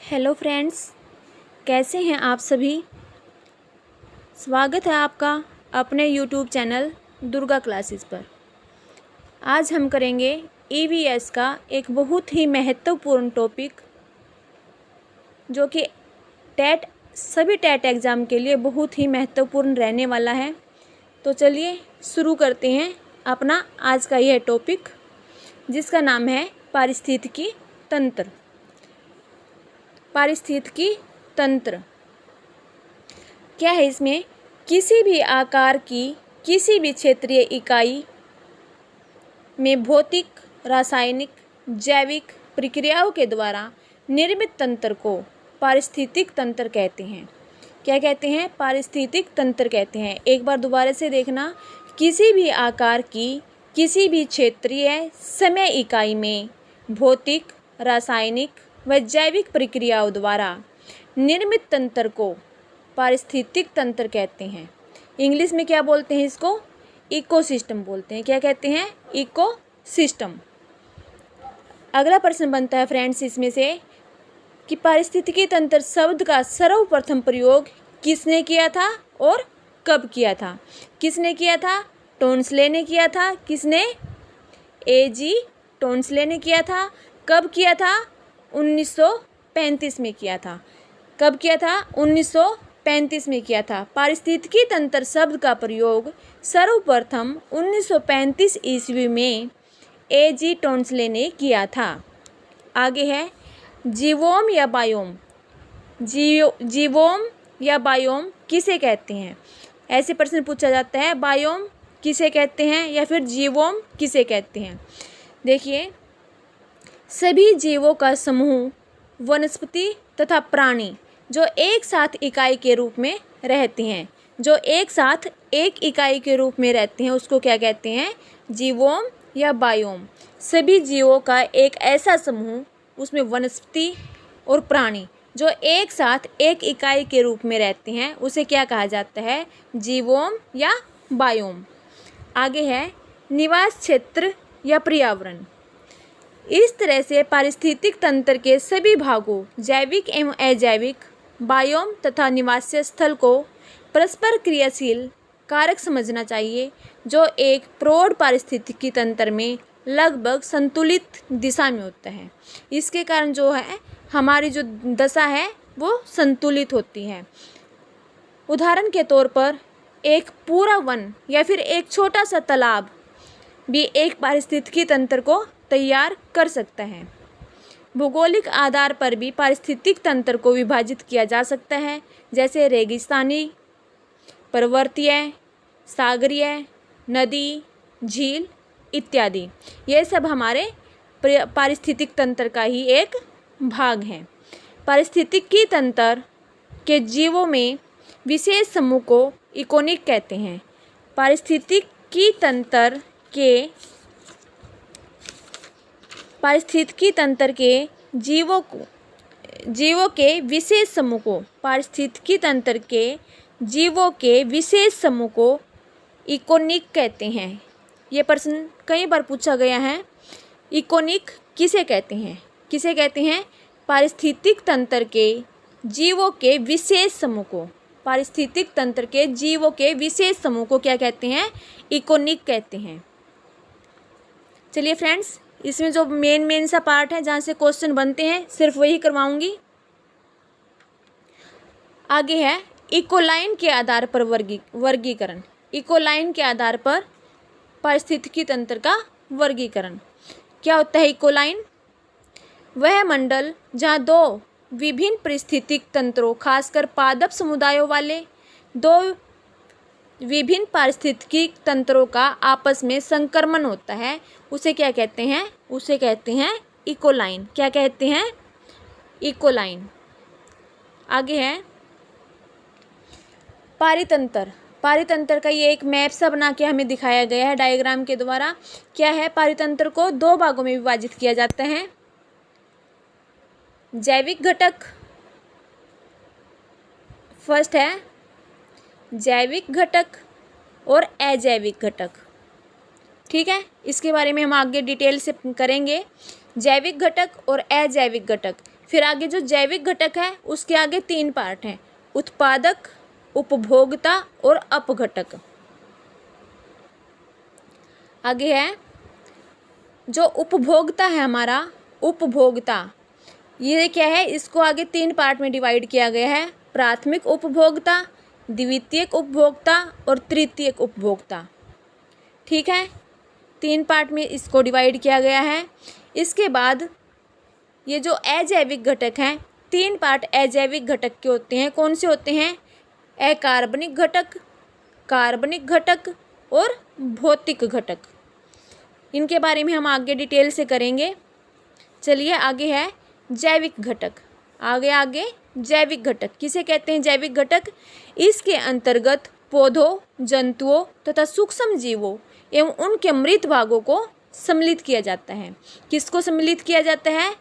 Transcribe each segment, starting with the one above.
Hello friends, कैसे हैं आप सभी। स्वागत है आपका अपने यूट्यूब चैनल दुर्गा क्लासेस पर। आज हम करेंगे ईवीएस का एक बहुत ही महत्वपूर्ण टॉपिक जो कि सभी टेट एग्ज़ाम के लिए बहुत ही महत्वपूर्ण रहने वाला है। तो चलिए शुरू करते हैं अपना आज का यह टॉपिक, जिसका नाम है पारिस्थितिकी तंत्र। पारिस्थितिकी तंत्र क्या है? इसमें किसी भी आकार की किसी भी क्षेत्रीय इकाई में भौतिक, रासायनिक, जैविक प्रक्रियाओं के द्वारा निर्मित तंत्र को पारिस्थितिक तंत्र कहते हैं। क्या कहते हैं? पारिस्थितिक तंत्र कहते हैं। एक बार दोबारा से देखना, किसी भी आकार की किसी भी क्षेत्रीय समय इकाई में भौतिक, रासायनिक व जैविक प्रक्रियाओं द्वारा निर्मित तंत्र को पारिस्थितिक तंत्र कहते हैं। इंग्लिश में क्या बोलते हैं? इसको इकोसिस्टम बोलते हैं। क्या कहते हैं? इकोसिस्टम। अगला प्रश्न बनता है फ्रेंड्स इसमें से कि पारिस्थितिकी तंत्र शब्द का सर्वप्रथम प्रयोग किसने किया था और कब किया था? किसने किया था? टोंसले ने किया था। किसने? A.G. टोंसले ने किया था। कब किया था? 1935 में किया था। कब किया था? 1935 में किया था। पारिस्थितिकी तंत्र शब्द का प्रयोग सर्वप्रथम 1935 ईस्वी में A.G. टोंसले ने किया था। आगे है जीवोम या बायोम। जीवोम या बायोम किसे कहते हैं? ऐसे प्रश्न पूछा जाता है, बायोम किसे कहते हैं या फिर जीवोम किसे कहते हैं। देखिए, सभी जीवों का समूह, वनस्पति तथा प्राणी जो एक साथ इकाई के रूप में रहते हैं, जो एक साथ एक इकाई के रूप में रहते हैं, उसको क्या कहते हैं? जीवोम या बायोम। सभी जीवों का एक ऐसा समूह, उसमें वनस्पति और प्राणी जो एक साथ एक इकाई के रूप में रहते हैं, उसे क्या कहा जाता है? जीवोम या बायोम। आगे है निवास क्षेत्र या पर्यावरण। इस तरह से पारिस्थितिक तंत्र के सभी भागों, जैविक एवं अजैविक, बायोम तथा निवासीय स्थल को परस्पर क्रियाशील कारक समझना चाहिए, जो एक प्रौढ़ पारिस्थितिकी तंत्र में लगभग संतुलित दिशा में होता है। इसके कारण जो है हमारी जो दशा है वो संतुलित होती है। उदाहरण के तौर पर एक पूरा वन या फिर एक छोटा सा तालाब भी एक पारिस्थितिकी तंत्र को तैयार कर सकता है। भौगोलिक आधार पर भी पारिस्थितिक तंत्र को विभाजित किया जा सकता है, जैसे रेगिस्तानी, पर्वतीय, सागरीय, नदी, झील इत्यादि। ये सब हमारे पारिस्थितिक तंत्र का ही एक भाग है। पारिस्थितिकी तंत्र के जीवों में विशेष समूह को इकोनिक कहते हैं। पारिस्थितिकी तंत्र के जीवों के विशेष समूह को, पारिस्थितिकी तंत्र के जीवों के विशेष समूह को इकोनिक कहते हैं। ये प्रश्न कई बार पूछा गया है। इकोनिक किसे कहते हैं? किसे कहते हैं? पारिस्थितिक तंत्र के जीवों के विशेष समूह को, पारिस्थितिक तंत्र के जीवों के विशेष समूह को क्या कहते हैं? इकोनिक कहते हैं। चलिए फ्रेंड्स, इसमें जो मेन सा पार्ट है जहाँ से क्वेश्चन बनते हैं, सिर्फ वही करवाऊंगी। आगे है इकोलाइन के आधार पर वर्गीकरण। इकोलाइन के आधार पर पारिस्थितिकी तंत्र का वर्गीकरण। क्या होता है इकोलाइन? वह मंडल जहाँ दो विभिन्न पारिस्थितिक तंत्रों, खासकर पादप समुदायों वाले दो विभिन्न पारिस्थितिकी तंत्रों का आपस में संक्रमण होता है, उसे क्या कहते हैं? उसे कहते हैं इकोलाइन। क्या कहते हैं? इकोलाइन। आगे है पारितंत्र। पारितंत्र का ये एक मैप सा बना के हमें दिखाया गया है डायग्राम के द्वारा। क्या है? पारितंत्र को दो भागों में विभाजित किया जाता है। जैविक घटक, फर्स्ट है जैविक घटक और अजैविक घटक। ठीक है, इसके बारे में हम आगे डिटेल से करेंगे। जैविक घटक और अजैविक घटक। फिर आगे जो जैविक घटक है उसके आगे 3 पार्ट हैं, उत्पादक, उपभोक्ता और अपघटक। आगे है जो उपभोक्ता है हमारा, उपभोक्ता ये क्या है, इसको आगे 3 पार्ट में डिवाइड किया गया है, प्राथमिक उपभोक्ता, द्वितीयक उपभोक्ता और तृतीयक उपभोक्ता। ठीक है, 3 पार्ट में इसको डिवाइड किया गया है। इसके बाद ये जो अजैविक घटक हैं, 3 पार्ट अजैविक घटक के होते हैं। कौन से होते हैं? अकार्बनिक घटक, कार्बनिक घटक और भौतिक घटक। इनके बारे में हम आगे डिटेल से करेंगे। चलिए आगे है जैविक घटक। आगे जैविक घटक किसे कहते हैं? जैविक घटक इसके अंतर्गत पौधों, जंतुओं तथा सूक्ष्म जीवों एवं उनके मृत भागों को सम्मिलित किया जाता है। किसको सम्मिलित किया जाता है?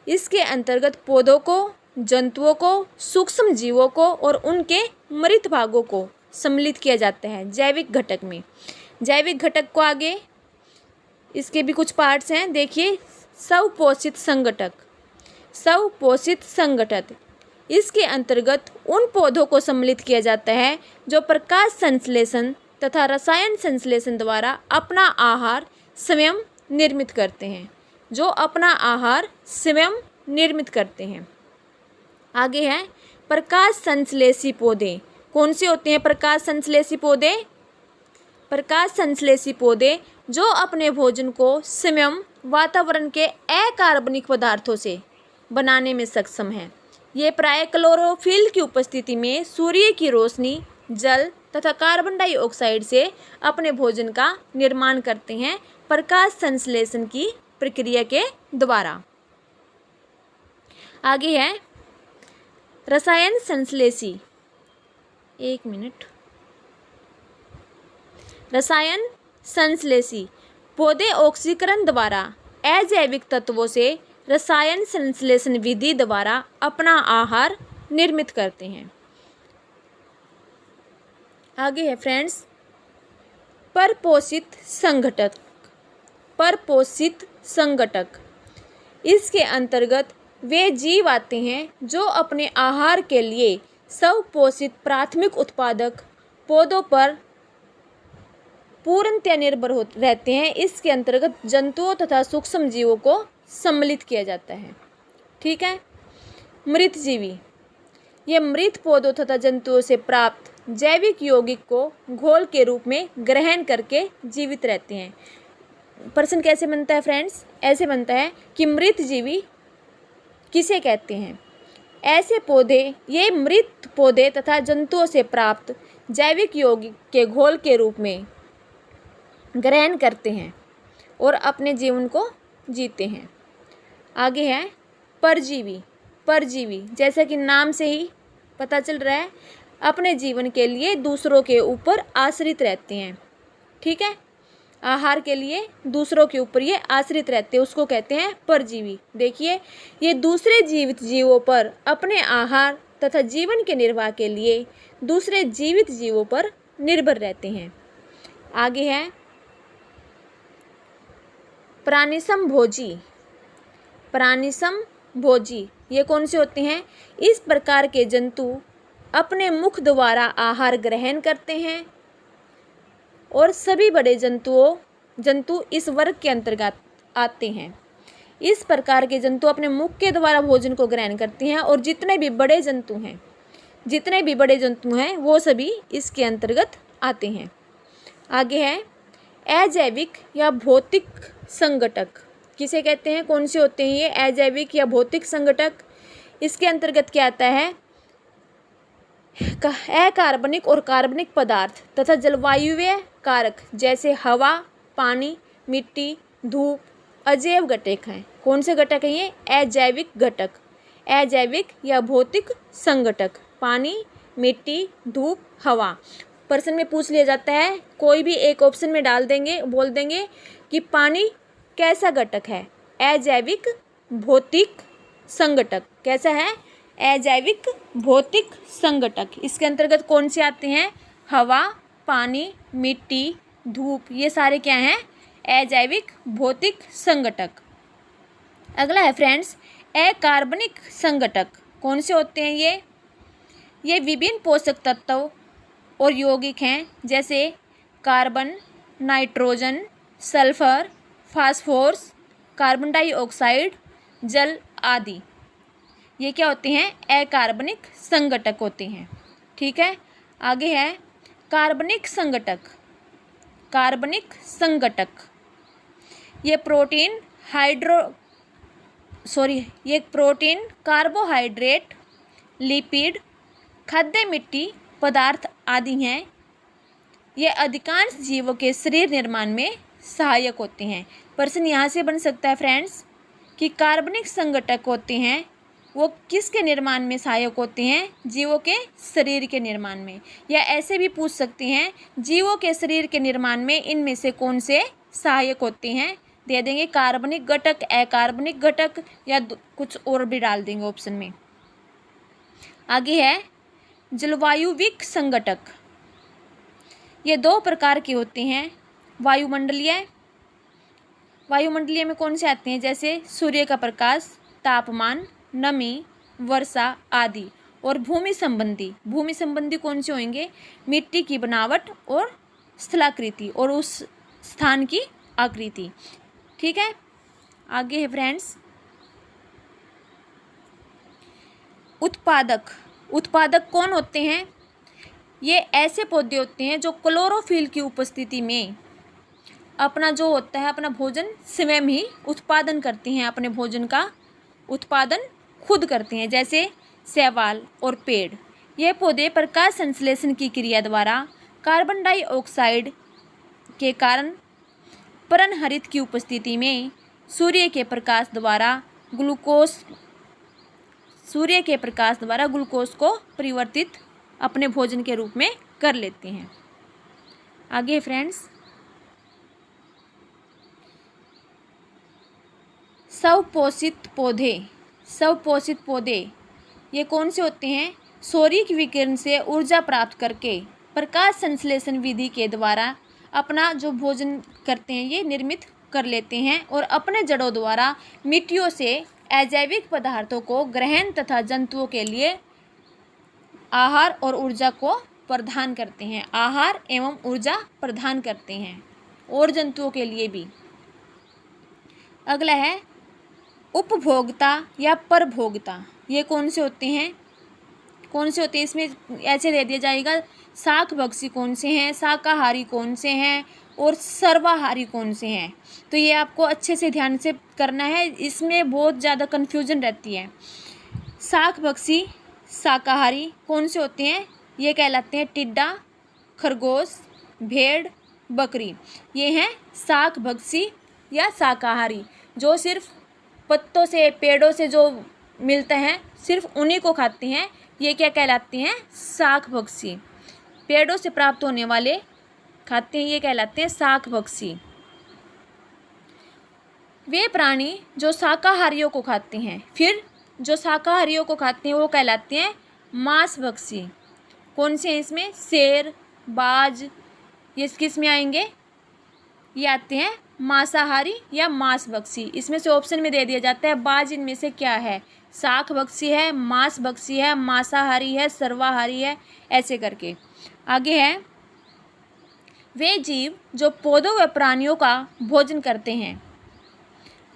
इसके अंतर्गत पौधों को, जंतुओं को, सूक्ष्म जीवों को और उनके मृत भागों को सम्मिलित किया जाता है जैविक घटक में। जैविक घटक को आगे इसके भी कुछ पार्ट्स हैं, देखिए। स्वपोषित संगठक, स्वपोषित संगठक इसके अंतर्गत उन पौधों को सम्मिलित किया जाता है जो प्रकाश संश्लेषण तथा रसायन संश्लेषण द्वारा अपना आहार स्वयं निर्मित करते हैं, जो अपना आहार स्वयं निर्मित करते हैं। आगे है प्रकाश संश्लेषी पौधे। कौन से होते हैं प्रकाश संश्लेषी पौधे? प्रकाश संश्लेषी पौधे जो अपने भोजन को स्वयं वातावरण के अकार्बनिक पदार्थों से बनाने में सक्षम है। ये प्राय क्लोरोफिल की उपस्थिति में सूर्य की रोशनी, जल तथा कार्बन डाइऑक्साइड से अपने भोजन का निर्माण करते हैं प्रकाश संश्लेषण की प्रक्रिया के द्वारा। आगे है रसायन संश्लेषी। एक मिनट। रसायन संश्लेषी पौधे ऑक्सीकरण द्वारा अजैविक तत्वों से रसायन संश्लेषण विधि द्वारा अपना आहार निर्मित करते हैं। आगे है फ्रेंड्स परपोषित संघटक। परपोषित संघटक इसके अंतर्गत वे जीव आते हैं जो अपने आहार के लिए स्वपोषित प्राथमिक उत्पादक पौधों पर पूर्णतः निर्भर रहते हैं। इसके अंतर्गत जंतुओं तथा सूक्ष्म जीवों को सम्मिलित किया जाता है। ठीक है। मृत जीवी ये मृत पौधों तथा जंतुओं से प्राप्त जैविक यौगिक को घोल के रूप में ग्रहण करके जीवित रहते हैं। प्रश्न कैसे बनता है फ्रेंड्स? ऐसे बनता है कि मृत जीवी किसे कहते हैं? ऐसे पौधे ये मृत पौधे तथा जंतुओं से प्राप्त जैविक यौगिक के घोल के रूप में ग्रहण करते हैं और अपने जीवन को जीते हैं। आगे है परजीवी। परजीवी जैसा कि नाम से ही पता चल रहा है, अपने जीवन के लिए दूसरों के ऊपर आश्रित रहते हैं। ठीक है, आहार के लिए दूसरों के ऊपर ये आश्रित रहते हैं, उसको कहते हैं परजीवी। देखिए, ये दूसरे जीवित जीवों पर अपने आहार तथा जीवन के निर्वाह के लिए दूसरे जीवित जीवों पर निर्भर रहते हैं। आगे है प्राणिसंभोजी। प्राणिसंभोजी ये कौन से होते हैं? इस प्रकार के जंतु अपने मुख द्वारा आहार ग्रहण करते हैं और सभी बड़े जंतु इस वर्ग के अंतर्गत आते हैं। इस प्रकार के जंतु अपने मुख के द्वारा भोजन को ग्रहण करते हैं और जितने भी बड़े जंतु हैं वो सभी इसके अंतर्गत आते हैं। आगे है अजैविक या भौतिक संघटक। किसे कहते हैं? कौन से होते हैं ये अजैविक या भौतिक संघटक? इसके अंतर्गत क्या आता है? अकार्बनिक और कार्बनिक पदार्थ तथा जलवायुवीय कारक जैसे हवा, पानी, मिट्टी, धूप अजैव घटक हैं। कौन से घटक हैं ये? अजैविक घटक। अजैविक या भौतिक संघटक पानी, मिट्टी, धूप, हवा। प्रश्न में पूछ लिया जाता है, कोई भी एक ऑप्शन में डाल देंगे, बोल देंगे कि पानी कैसा घटक है? अजैविक भौतिक संघटक। कैसा है? अजैविक भौतिक संघटक। इसके अंतर्गत कौन से आते हैं? हवा, पानी, मिट्टी, धूप, ये सारे क्या हैं? अजैविक भौतिक संघटक। अगला है फ्रेंड्स अकार्बनिक संघटक कौन से होते हैं ये विभिन्न पोषक तत्व और यौगिक हैं, जैसे carbon, nitrogen, sulphur, phosphorus, carbon dioxide, जल आदि। ये क्या होते हैं? अकार्बनिक संघटक होते हैं। ठीक है, आगे है कार्बनिक संघटक। कार्बनिक संघटक ये प्रोटीन कार्बोहाइड्रेट, लिपिड, खाद्य मिट्टी पदार्थ आदि हैं। ये अधिकांश जीवों के शरीर निर्माण में सहायक होते हैं। प्रश्न यहाँ से बन सकता है फ्रेंड्स कि कार्बनिक संघटक होते हैं वो किसके निर्माण में सहायक होते हैं? जीवों के शरीर के निर्माण में। या ऐसे भी पूछ सकते हैं जीवों के शरीर के निर्माण में इनमें से कौन से सहायक होते हैं? दे देंगे कार्बनिक घटक, अकार्बनिक घटक, या कुछ और भी डाल देंगे ऑप्शन में। आगे है जलवायुविक संघटक। ये 2 प्रकार के होते हैं। वायुमंडलीय में कौन से आते हैं? जैसे सूर्य का प्रकाश, तापमान, नमी, वर्षा आदि। और भूमि संबंधी कौन से होंगे? मिट्टी की बनावट और स्थलाकृति और उस स्थान की आकृति। ठीक है, आगे है फ्रेंड्स उत्पादक कौन होते हैं? ये ऐसे पौधे होते हैं जो क्लोरोफिल की उपस्थिति में अपना जो होता है अपना भोजन स्वयं ही उत्पादन करते हैं, अपने भोजन का उत्पादन खुद करते हैं, जैसे शैवाल और पेड़। यह पौधे प्रकाश संश्लेषण की क्रिया द्वारा कार्बन डाइऑक्साइड के कारण परागहरित की उपस्थिति में सूर्य के प्रकाश द्वारा ग्लूकोज को परिवर्तित अपने भोजन के रूप में कर लेते हैं। आगे फ्रेंड्स स्वपोषित पौधे ये कौन से होते हैं? सौर्य विकिरण से ऊर्जा प्राप्त करके प्रकाश संश्लेषण विधि के द्वारा अपना जो भोजन करते हैं ये निर्मित कर लेते हैं और अपने जड़ों द्वारा मिट्टियों से अजैविक पदार्थों को ग्रहण तथा जंतुओं के लिए आहार और ऊर्जा को प्रदान करते हैं। आहार एवं ऊर्जा प्रदान करते हैं और जंतुओं के लिए भी। अगला है उपभोक्ता या परभोक्ता। ये कौन से होते हैं? इसमें ऐसे दे दिया जाएगा शाकभक्षी कौन से हैं, शाकाहारी कौन से हैं और सर्वाहारी कौन से हैं। तो ये आपको अच्छे से ध्यान से करना है, इसमें बहुत ज़्यादा कन्फ्यूजन रहती है। शाकभक्षी शाकाहारी कौन से होते हैं? ये कहलाते हैं टिड्डा, खरगोश, भेड़, बकरी। ये हैं शाकभक्षी या शाकाहारी, जो सिर्फ पत्तों से पेड़ों से जो मिलते हैं सिर्फ उन्हीं को खाते हैं। ये क्या कहलाते हैं? शाकभक्षी। पेड़ों से प्राप्त होने वाले खाते हैं, ये कहलाते हैं शाकभक्षी। वे प्राणी जो शाकाहारियों को खाते हैं, फिर जो शाकाहारियों को खाते हैं वो कहलाते हैं मांसभक्षी। कौन से हैं इसमें? शेर, बाज, ये किस में आएंगे? ये आते हैं मांसाहारी या मांसभक्षी। इसमें से ऑप्शन में दे दिया जाता है बाज इनमें से क्या है? शाकभक्षी है, मांसभक्षी है, मांसाहारी है, सर्वाहारी है, ऐसे करके। आगे है वे जीव जो पौधों व प्राणियों का भोजन करते हैं,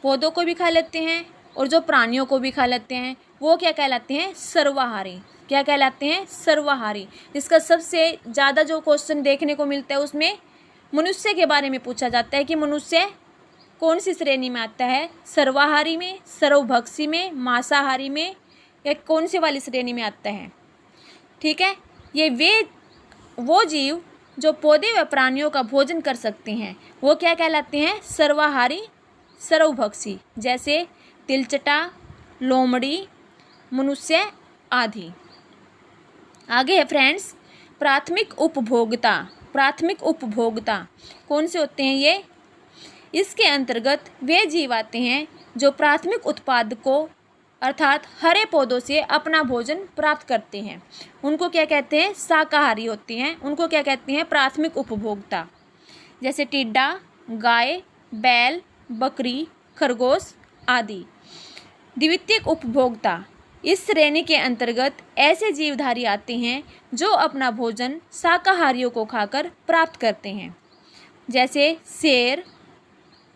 पौधों को भी खा लेते हैं और जो प्राणियों को भी खा लेते हैं, वो क्या कहलाते हैं? सर्वाहारी। क्या कहलाते हैं? सर्वाहारी। इसका सबसे ज़्यादा जो क्वेश्चन देखने को मिलता है उसमें मनुष्य के बारे में पूछा जाता है कि मनुष्य कौन सी श्रेणी में आता है? सर्वाहारी में, सर्वभक्षी में, मांसाहारी में, या कौन से वाली श्रेणी में आता है? ठीक है, ये वो जीव जो पौधे व प्राणियों का भोजन कर सकते हैं वो क्या कहलाते हैं? सर्वाहारी, सर्वभक्षी, जैसे तिलचटा, लोमड़ी, मनुष्य आदि। आगे है फ्रेंड्स प्राथमिक उपभोक्ता कौन से होते हैं? ये इसके अंतर्गत वे जीव आते हैं जो प्राथमिक उत्पाद को अर्थात हरे पौधों से अपना भोजन प्राप्त करते हैं। उनको क्या कहते हैं? शाकाहारी होते हैं। उनको क्या कहते हैं? प्राथमिक उपभोक्ता। जैसे टिड्डा, गाय, बैल, बकरी, खरगोश आदि। द्वितीयक उपभोक्ता, इस श्रेणी के अंतर्गत ऐसे जीवधारी आते हैं जो अपना भोजन शाकाहारियों को खाकर प्राप्त करते हैं, जैसे शेर,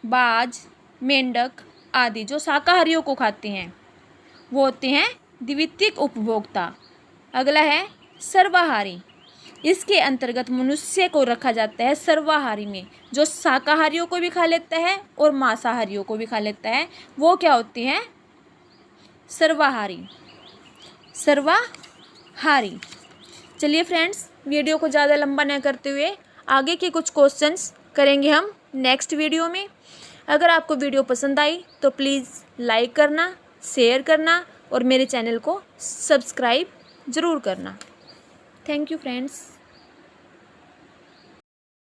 बाज, मेंढक आदि जो शाकाहारियों को खाते हैं वो होते हैं द्वितीयक उपभोक्ता। अगला है सर्वाहारी, इसके अंतर्गत मनुष्य को रखा जाता है सर्वाहारी में, जो शाकाहारियों को भी खा लेता है और मांसाहारियों को भी खा लेता है, वो क्या होते हैं? सर्वाहारी। सर्वाहारी। चलिए फ्रेंड्स, वीडियो को ज़्यादा लंबा न करते हुए आगे के कुछ क्वेश्चंस करेंगे हम नेक्स्ट वीडियो में। अगर आपको वीडियो पसंद आई तो प्लीज़ लाइक करना, शेयर करना और मेरे चैनल को सब्सक्राइब ज़रूर करना। Thank you friends.